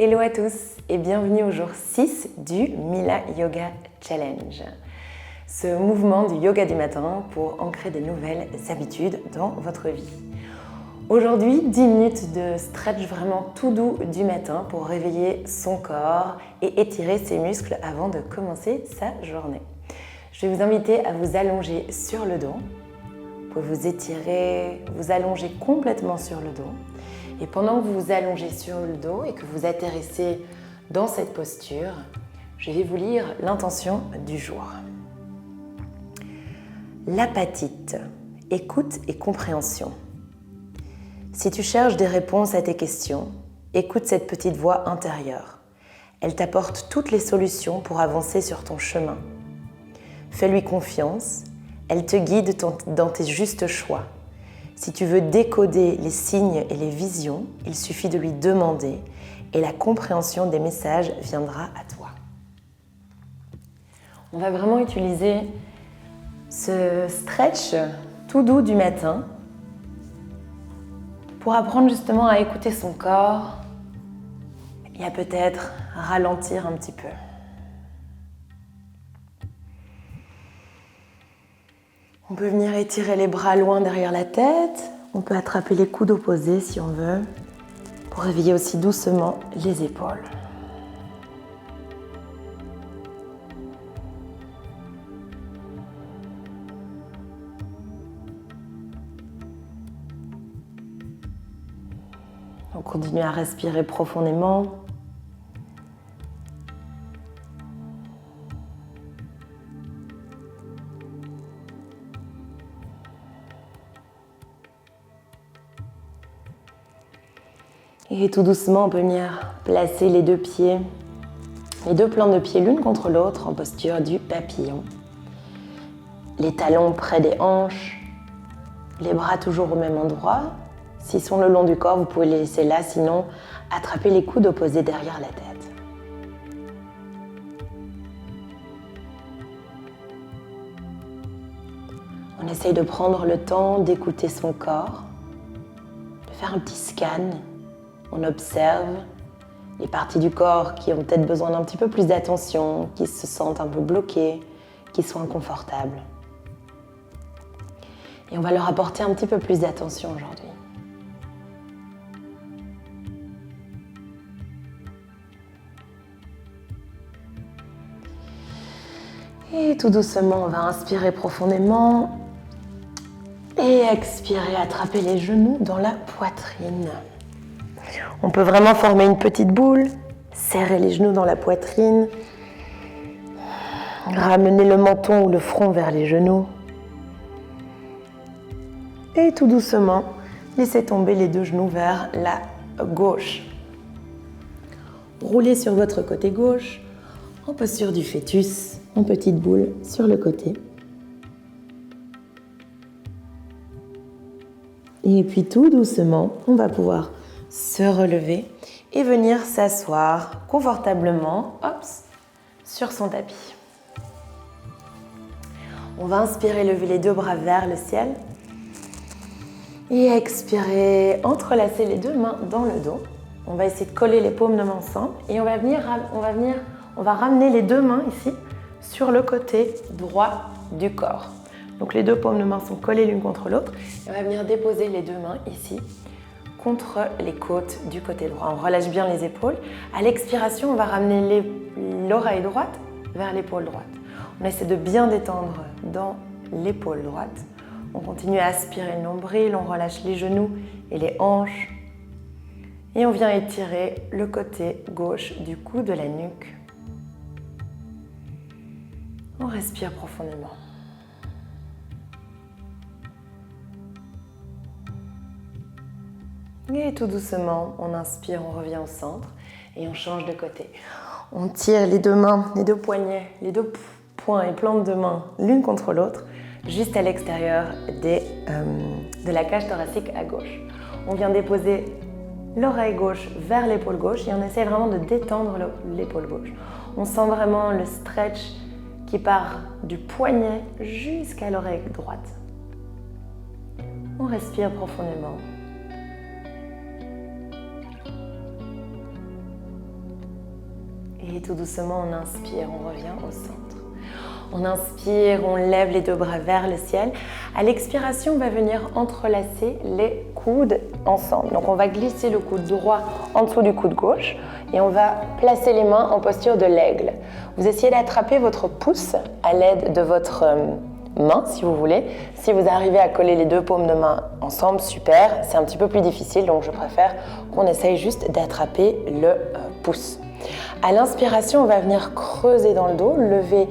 Hello à tous et bienvenue au jour 6 du Mila Yoga Challenge. Ce mouvement du yoga du matin pour ancrer des nouvelles habitudes dans votre vie. Aujourd'hui, 10 minutes de stretch vraiment tout doux du matin pour réveiller son corps et étirer ses muscles avant de commencer sa journée. Je vais vous inviter à vous allonger sur le dos. Vous pouvez vous étirer, vous allonger complètement sur le dos. Et pendant que vous vous allongez sur le dos et que vous atterrissez dans cette posture, je vais vous lire l'intention du jour. L'apatite, écoute et compréhension. Si tu cherches des réponses à tes questions, écoute cette petite voix intérieure. Elle t'apporte toutes les solutions pour avancer sur ton chemin. Fais-lui confiance, elle te guide dans tes justes choix. Si tu veux décoder les signes et les visions, il suffit de lui demander et la compréhension des messages viendra à toi. On va vraiment utiliser ce stretch tout doux du matin pour apprendre justement à écouter son corps et à peut-être ralentir un petit peu. On peut venir étirer les bras loin derrière la tête. On peut attraper les coudes opposés si on veut, pour réveiller aussi doucement les épaules. On continue à respirer profondément. Et tout doucement, on peut venir placer les deux pieds, les deux plans de pied l'une contre l'autre en posture du papillon. Les talons près des hanches, les bras toujours au même endroit. S'ils sont le long du corps, vous pouvez les laisser là, sinon attrapez les coudes opposés derrière la tête. On essaye de prendre le temps d'écouter son corps, de faire un petit scan. On observe les parties du corps qui ont peut-être besoin d'un petit peu plus d'attention, qui se sentent un peu bloquées, qui sont inconfortables. Et on va leur apporter un petit peu plus d'attention aujourd'hui. Et tout doucement, on va inspirer profondément et expirer, attraper les genoux dans la poitrine. On peut vraiment former une petite boule, serrer les genoux dans la poitrine, ramener le menton ou le front vers les genoux. Et tout doucement, laissez tomber les deux genoux vers la gauche. Roulez sur votre côté gauche, en posture du fœtus, en petite boule sur le côté. Et puis tout doucement, on va pouvoir se relever et venir s'asseoir confortablement, sur son tapis. On va inspirer, lever les deux bras vers le ciel et expirer, entrelacer les deux mains dans le dos. On va essayer de coller les paumes de main ensemble et on va ramener les deux mains ici sur le côté droit du corps. Donc les deux paumes de main sont collées l'une contre l'autre et on va venir déposer les deux mains ici contre les côtes du côté droit. On relâche bien les épaules. À l'expiration, on va ramener l'oreille droite vers l'épaule droite. On essaie de bien détendre dans l'épaule droite. On continue à aspirer le nombril, on relâche les genoux et les hanches. Et on vient étirer le côté gauche du cou, de la nuque. On respire profondément. Et tout doucement, on inspire, on revient au centre et on change de côté. On tire les deux mains, les deux poignets, les deux poings et plantes de main l'une contre l'autre, juste à l'extérieur de la cage thoracique à gauche. On vient déposer l'oreille gauche vers l'épaule gauche et on essaie vraiment de détendre l'épaule gauche. On sent vraiment le stretch qui part du poignet jusqu'à l'oreille droite. On respire profondément. Et tout doucement, on inspire, on revient au centre. On inspire, on lève les deux bras vers le ciel. À l'expiration, on va venir entrelacer les coudes ensemble. Donc on va glisser le coude droit en dessous du coude gauche et on va placer les mains en posture de l'aigle. Vous essayez d'attraper votre pouce à l'aide de votre main, si vous voulez. Si vous arrivez à coller les deux paumes de main ensemble, super. C'est un petit peu plus difficile, donc je préfère qu'on essaye juste d'attraper le pouce. À l'inspiration, on va venir creuser dans le dos, lever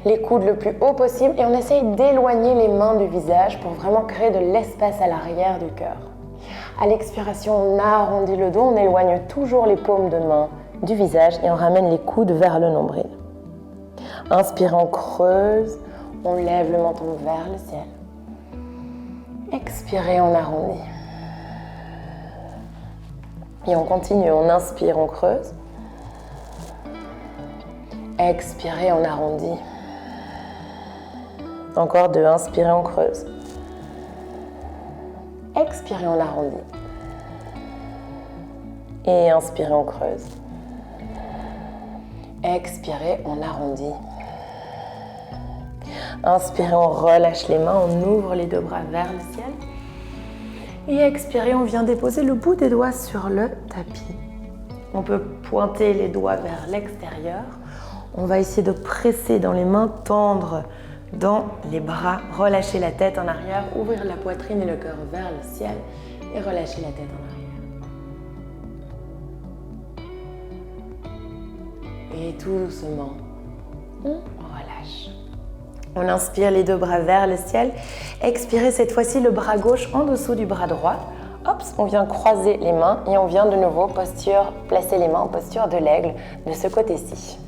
les coudes le plus haut possible et on essaye d'éloigner les mains du visage pour vraiment créer de l'espace à l'arrière du cœur. À l'expiration, on arrondit le dos, on éloigne toujours les paumes de main du visage et on ramène les coudes vers le nombril. Inspire, on creuse, on lève le menton vers le ciel. Expirez, on arrondit. Et on continue, on inspire, on creuse. Expirez, on arrondit. Encore deux, inspirez, on creuse. Expirez, on arrondit. Et inspirez, on creuse. Expirez, on arrondit. Inspirez, on relâche les mains, on ouvre les deux bras vers le ciel. Et expirez, on vient déposer le bout des doigts sur le tapis. On peut pointer les doigts vers l'extérieur. On va essayer de presser dans les mains, tendre dans les bras, relâcher la tête en arrière, ouvrir la poitrine et le cœur vers le ciel et relâcher la tête en arrière. Et tout doucement, on relâche. On inspire les deux bras vers le ciel. Expirez cette fois-ci le bras gauche en dessous du bras droit. Hop, on vient croiser les mains et on vient de nouveau placer les mains en posture de l'aigle de ce côté-ci.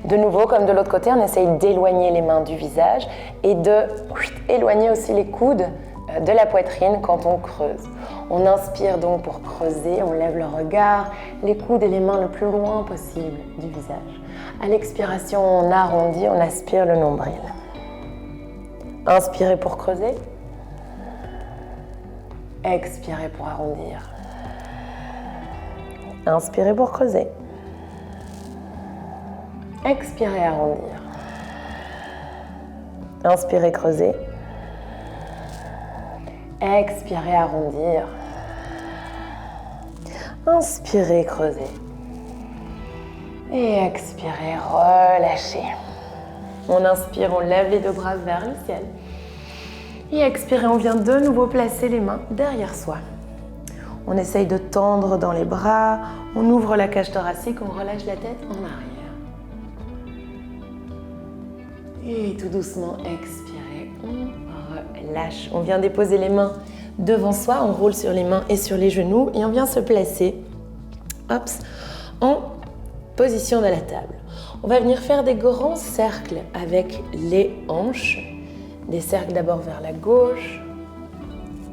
De nouveau, comme de l'autre côté, on essaye d'éloigner les mains du visage et d'éloigner aussi les coudes de la poitrine quand on creuse. On inspire donc pour creuser, on lève le regard, les coudes et les mains le plus loin possible du visage. À l'expiration, on arrondit, on aspire le nombril. Inspirez pour creuser. Expirez pour arrondir. Inspirez pour creuser. Expirez, arrondir. Inspirez, creuser. Expirez, arrondir. Inspirez, creuser. Et expirez, relâchez. On inspire, on lève les deux bras vers le ciel. Et expirez, on vient de nouveau placer les mains derrière soi. On essaye de tendre dans les bras, on ouvre la cage thoracique, on relâche la tête en arrière. Et tout doucement, expirez, on relâche. On vient déposer les mains devant soi, on roule sur les mains et sur les genoux et on vient se placer en position de la table. On va venir faire des grands cercles avec les hanches. Des cercles d'abord vers la gauche,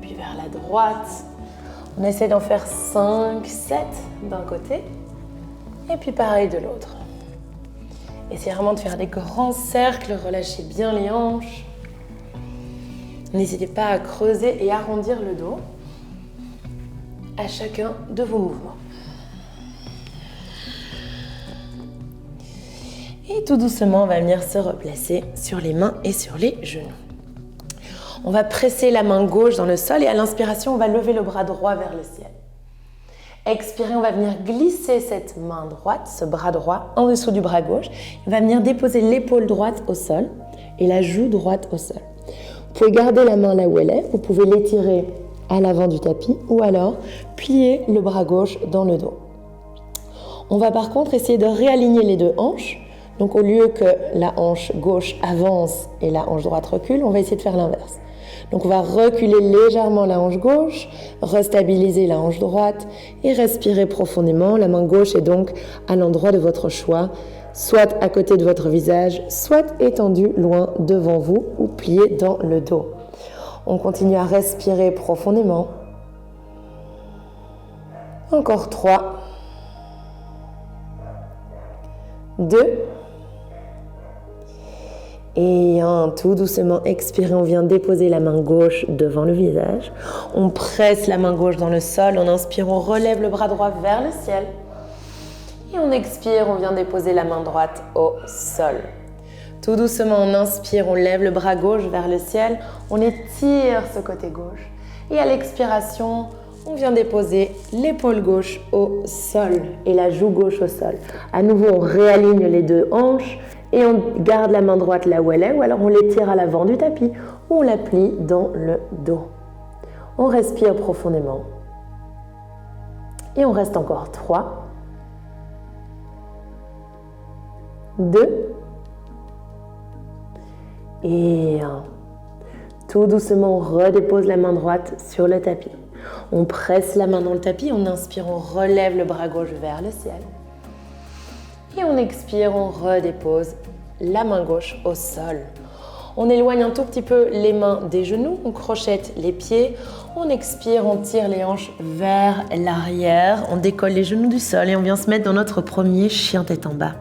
puis vers la droite. On essaie d'en faire 5, 7 d'un côté et puis pareil de l'autre. Essayez vraiment de faire des grands cercles, relâchez bien les hanches. N'hésitez pas à creuser et arrondir le dos à chacun de vos mouvements. Et tout doucement, on va venir se replacer sur les mains et sur les genoux. On va presser la main gauche dans le sol et à l'inspiration, on va lever le bras droit vers le ciel. Expirez, on va venir glisser cette main droite, ce bras droit, en dessous du bras gauche. On va venir déposer l'épaule droite au sol et la joue droite au sol. Vous pouvez garder la main là où elle est, vous pouvez l'étirer à l'avant du tapis ou alors plier le bras gauche dans le dos. On va par contre essayer de réaligner les deux hanches. Donc au lieu que la hanche gauche avance et la hanche droite recule, on va essayer de faire l'inverse. Donc on va reculer légèrement la hanche gauche, restabiliser la hanche droite et respirer profondément. La main gauche est donc à l'endroit de votre choix, soit à côté de votre visage, soit étendue loin devant vous ou pliée dans le dos. On continue à respirer profondément. Encore 3, 2, et tout doucement, expirez, on vient déposer la main gauche devant le visage. On presse la main gauche dans le sol, on inspire, on relève le bras droit vers le ciel. Et on expire, on vient déposer la main droite au sol. Tout doucement, on inspire, on lève le bras gauche vers le ciel, on étire ce côté gauche. Et à l'expiration, on vient déposer l'épaule gauche au sol et la joue gauche au sol. À nouveau, on réaligne les deux hanches et on garde la main droite là où elle est, ou alors on l'étire à l'avant du tapis, ou on la plie dans le dos. On respire profondément. Et on reste encore 3, 2 et 1. Tout doucement, on redépose la main droite sur le tapis. On presse la main dans le tapis, on inspire, on relève le bras gauche vers le ciel. Et on expire, on redépose la main gauche au sol. On éloigne un tout petit peu les mains des genoux, on crochette les pieds, on expire, on tire les hanches vers l'arrière, on décolle les genoux du sol et on vient se mettre dans notre premier chien tête en bas.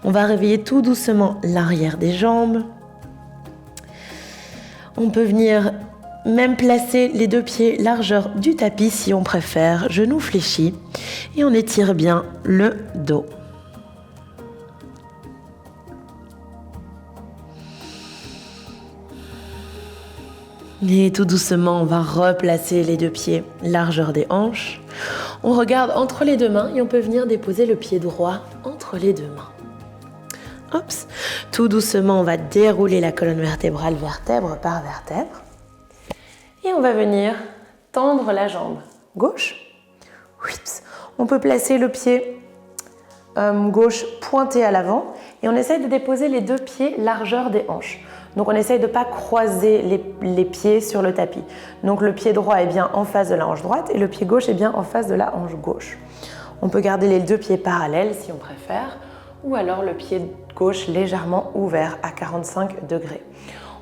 On va réveiller tout doucement l'arrière des jambes. On peut venir même placer les deux pieds largeur du tapis si on préfère, genoux fléchis, et on étire bien le dos. Et tout doucement, on va replacer les deux pieds largeur des hanches. On regarde entre les deux mains et on peut venir déposer le pied droit entre les deux mains. Oups. Tout doucement, on va dérouler la colonne vertébrale vertèbre par vertèbre. Et on va venir tendre la jambe gauche. Oups. On peut placer le pied gauche pointé à l'avant et on essaye de déposer les deux pieds largeur des hanches. Donc on essaye de ne pas croiser les pieds sur le tapis. Donc le pied droit est bien en face de la hanche droite et le pied gauche est bien en face de la hanche gauche. On peut garder les deux pieds parallèles si on préfère, ou alors le pied gauche légèrement ouvert à 45 degrés.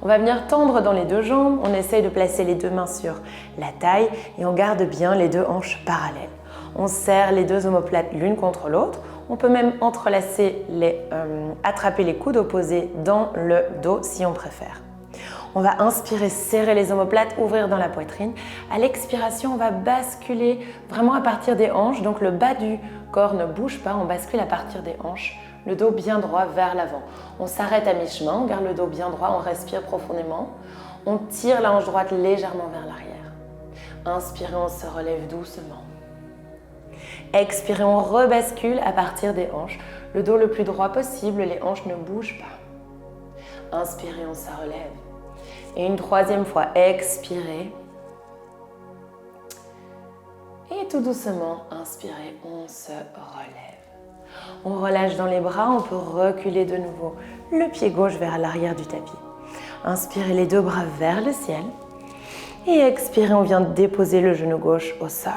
On va venir tendre dans les deux jambes, on essaye de placer les deux mains sur la taille et on garde bien les deux hanches parallèles. On serre les deux omoplates l'une contre l'autre. On peut même entrelacer, attraper les coudes opposés dans le dos si on préfère. On va inspirer, serrer les omoplates, ouvrir dans la poitrine. À l'expiration, on va basculer vraiment à partir des hanches. Donc le bas du corps ne bouge pas, on bascule à partir des hanches. Le dos bien droit vers l'avant. On s'arrête à mi-chemin, on garde le dos bien droit, on respire profondément. On tire la hanche droite légèrement vers l'arrière. Inspirez, on se relève doucement. Expirez, on rebascule à partir des hanches. Le dos le plus droit possible, les hanches ne bougent pas. Inspirez, on se relève. Et une troisième fois, expirez. Et tout doucement, inspirez, on se relève. On relâche dans les bras, on peut reculer de nouveau le pied gauche vers l'arrière du tapis. Inspirez les deux bras vers le ciel. Et expirez, on vient déposer le genou gauche au sol.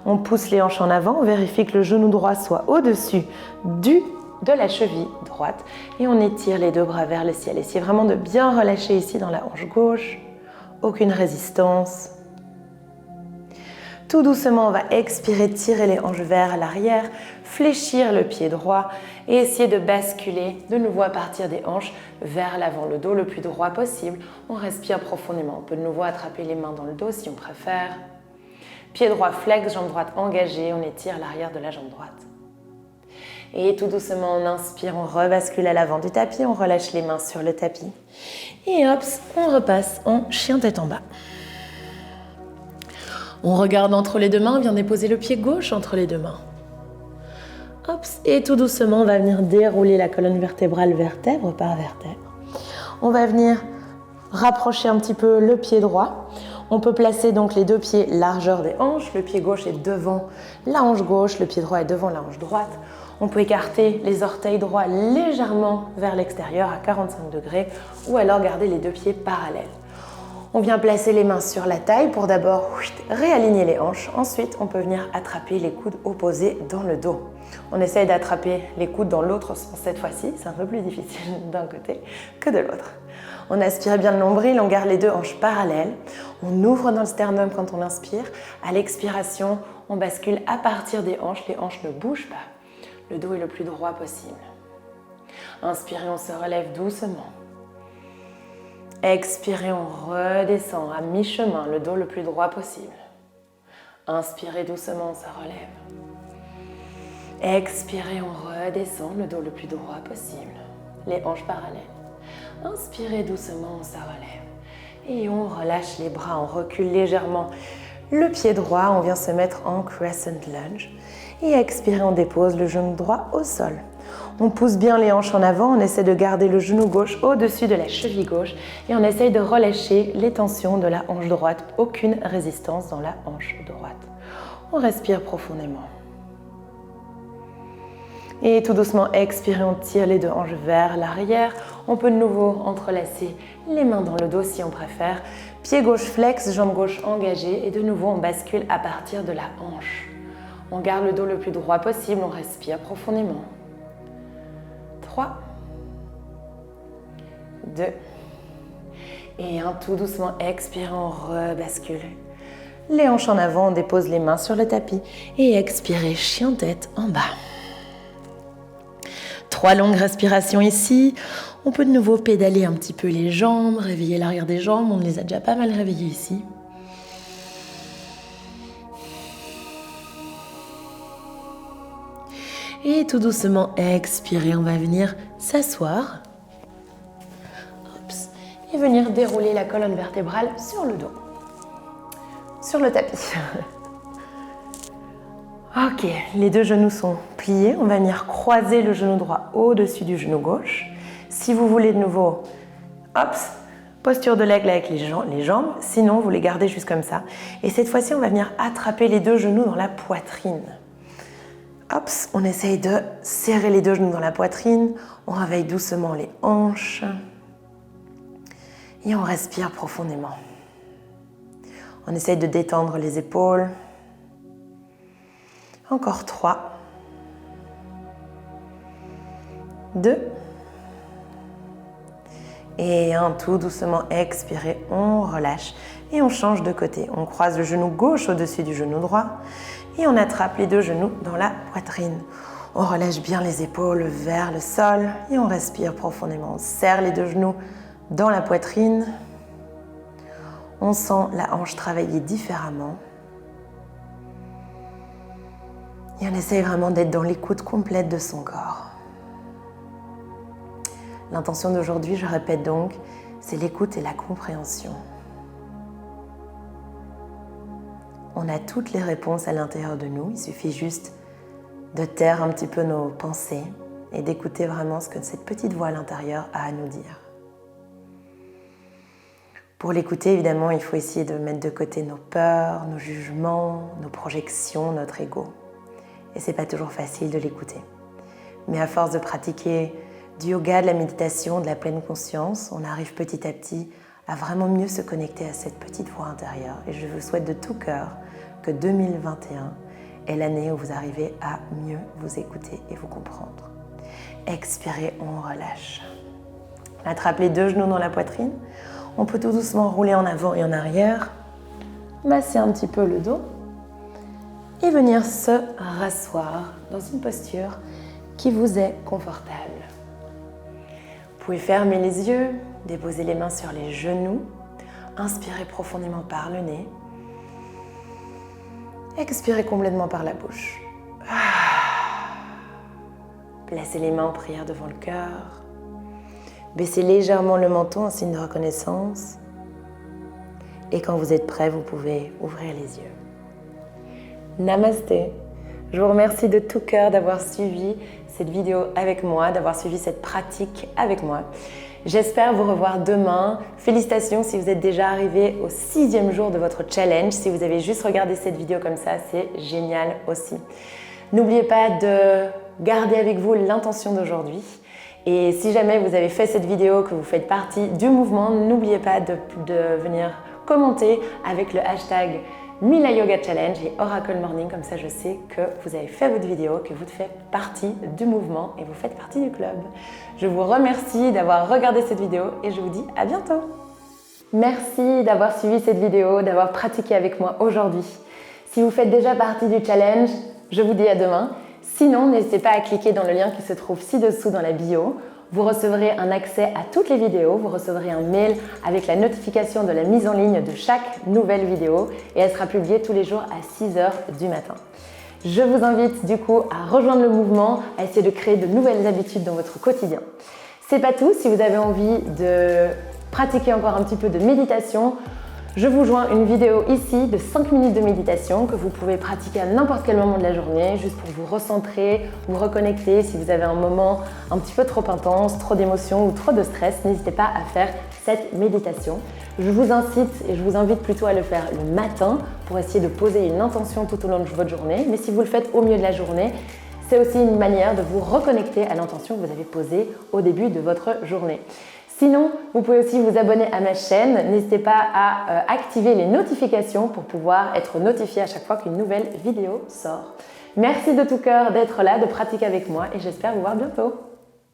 On pousse les hanches en avant, on vérifie que le genou droit soit au-dessus de la cheville droite et on étire les deux bras vers le ciel. Essayez vraiment de bien relâcher ici dans la hanche gauche, aucune résistance. Tout doucement, on va expirer, tirer les hanches vers l'arrière, fléchir le pied droit et essayer de basculer de nouveau à partir des hanches vers l'avant, le dos le plus droit possible. On respire profondément, on peut de nouveau attraper les mains dans le dos si on préfère. Pied droit flex, jambe droite engagée, on étire l'arrière de la jambe droite. Et tout doucement, on inspire, on rebascule à l'avant du tapis, on relâche les mains sur le tapis. Et hop, on repasse en chien tête en bas. On regarde entre les deux mains, on vient déposer le pied gauche entre les deux mains. Hop, et tout doucement, on va venir dérouler la colonne vertébrale vertèbre par vertèbre. On va venir rapprocher un petit peu le pied droit. On peut placer donc les deux pieds largeur des hanches. Le pied gauche est devant la hanche gauche, le pied droit est devant la hanche droite. On peut écarter les orteils droits légèrement vers l'extérieur à 45 degrés ou alors garder les deux pieds parallèles. On vient placer les mains sur la taille pour d'abord réaligner les hanches. Ensuite, on peut venir attraper les coudes opposés dans le dos. On essaye d'attraper les coudes dans l'autre sens cette fois-ci. C'est un peu plus difficile d'un côté que de l'autre. On aspire bien le nombril, on garde les deux hanches parallèles. On ouvre dans le sternum quand on inspire. À l'expiration, on bascule à partir des hanches. Les hanches ne bougent pas. Le dos est le plus droit possible. Inspirez, on se relève doucement. Expirez, on redescend à mi-chemin, le dos le plus droit possible. Inspirez doucement, on se relève. Expirez, on redescend le dos le plus droit possible. Les hanches parallèles. Inspirez doucement, ça relève. Et on relâche les bras, on recule légèrement le pied droit. On vient se mettre en crescent lunge. Et expirez, on dépose le genou droit au sol. On pousse bien les hanches en avant, on essaie de garder le genou gauche au-dessus de la cheville gauche et on essaye de relâcher les tensions de la hanche droite. Aucune résistance dans la hanche droite. On respire profondément. Et tout doucement, expirez, on tire les deux hanches vers l'arrière. On peut de nouveau entrelacer les mains dans le dos si on préfère. Pied gauche flex, jambe gauche engagée et de nouveau on bascule à partir de la hanche. On garde le dos le plus droit possible, on respire profondément. 3, 2 et 1. Tout doucement, expirez, on rebascule. Les hanches en avant, on dépose les mains sur le tapis et expirez, chien tête en bas. 3 longues respirations ici. On peut de nouveau pédaler un petit peu les jambes, réveiller l'arrière des jambes. On les a déjà pas mal réveillées ici. Et tout doucement, expirez, on va venir s'asseoir. Et venir dérouler la colonne vertébrale sur le dos, sur le tapis. Ok, les deux genoux sont pliés. On va venir croiser le genou droit au-dessus du genou gauche. Si vous voulez de nouveau, posture de l'aigle avec les jambes. Sinon, vous les gardez juste comme ça. Et cette fois-ci, on va venir attraper les deux genoux dans la poitrine. On essaye de serrer les deux genoux dans la poitrine. On réveille doucement les hanches. Et on respire profondément. On essaye de détendre les épaules. Encore 3. 2. Et 1. Tout doucement, expirez, on relâche. Et on change de côté. On croise le genou gauche au-dessus du genou droit. Et on attrape les deux genoux dans la poitrine. On relâche bien les épaules vers le sol et on respire profondément. On serre les deux genoux dans la poitrine. On sent la hanche travailler différemment. Et on essaye vraiment d'être dans l'écoute complète de son corps. L'intention d'aujourd'hui, je répète donc, c'est l'écoute et la compréhension. On a toutes les réponses à l'intérieur de nous, il suffit juste de taire un petit peu nos pensées et d'écouter vraiment ce que cette petite voix à l'intérieur a à nous dire. Pour l'écouter, évidemment, il faut essayer de mettre de côté nos peurs, nos jugements, nos projections, notre ego. Et c'est pas toujours facile de l'écouter. Mais à force de pratiquer du yoga, de la méditation, de la pleine conscience, on arrive petit à petit à vraiment mieux se connecter à cette petite voix intérieure. Et je vous souhaite de tout cœur que 2021 est l'année où vous arrivez à mieux vous écouter et vous comprendre. Expirez, on relâche. On attrape les deux genoux dans la poitrine. On peut tout doucement rouler en avant et en arrière. Masser un petit peu le dos. Et venir se rasseoir dans une posture qui vous est confortable. Vous pouvez fermer les yeux, déposer les mains sur les genoux. Inspirez profondément par le nez. Expirez complètement par la bouche. Placez les mains en prière devant le cœur. Baissez légèrement le menton en signe de reconnaissance. Et quand vous êtes prêt, vous pouvez ouvrir les yeux. Namasté. Je vous remercie de tout cœur d'avoir suivi cette vidéo avec moi, d'avoir suivi cette pratique avec moi. J'espère vous revoir demain. Félicitations si vous êtes déjà arrivé au 6e jour de votre challenge. Si vous avez juste regardé cette vidéo comme ça, c'est génial aussi. N'oubliez pas de garder avec vous l'intention d'aujourd'hui. Et si jamais vous avez fait cette vidéo, que vous faites partie du mouvement, n'oubliez pas de venir commenter avec le hashtag Mila Yoga Challenge et Oracle Morning, comme ça je sais que vous avez fait votre vidéo, que vous faites partie du mouvement et vous faites partie du club. Je vous remercie d'avoir regardé cette vidéo et je vous dis à bientôt. Merci d'avoir suivi cette vidéo, d'avoir pratiqué avec moi aujourd'hui. Si vous faites déjà partie du challenge, je vous dis à demain. Sinon, n'hésitez pas à cliquer dans le lien qui se trouve ci-dessous dans la bio. Vous recevrez un accès à toutes les vidéos, vous recevrez un mail avec la notification de la mise en ligne de chaque nouvelle vidéo et elle sera publiée tous les jours à 6h du matin. Je vous invite du coup à rejoindre le mouvement, à essayer de créer de nouvelles habitudes dans votre quotidien. C'est pas tout, si vous avez envie de pratiquer encore un petit peu de méditation, je vous joins une vidéo ici de 5 minutes de méditation que vous pouvez pratiquer à n'importe quel moment de la journée, juste pour vous recentrer, vous reconnecter. Si vous avez un moment un petit peu trop intense, trop d'émotions ou trop de stress, n'hésitez pas à faire cette méditation. Je vous incite et je vous invite plutôt à le faire le matin pour essayer de poser une intention tout au long de votre journée. Mais si vous le faites au milieu de la journée, c'est aussi une manière de vous reconnecter à l'intention que vous avez posée au début de votre journée. Sinon, vous pouvez aussi vous abonner à ma chaîne. N'hésitez pas à activer les notifications pour pouvoir être notifié à chaque fois qu'une nouvelle vidéo sort. Merci de tout cœur d'être là, de pratiquer avec moi et j'espère vous voir bientôt.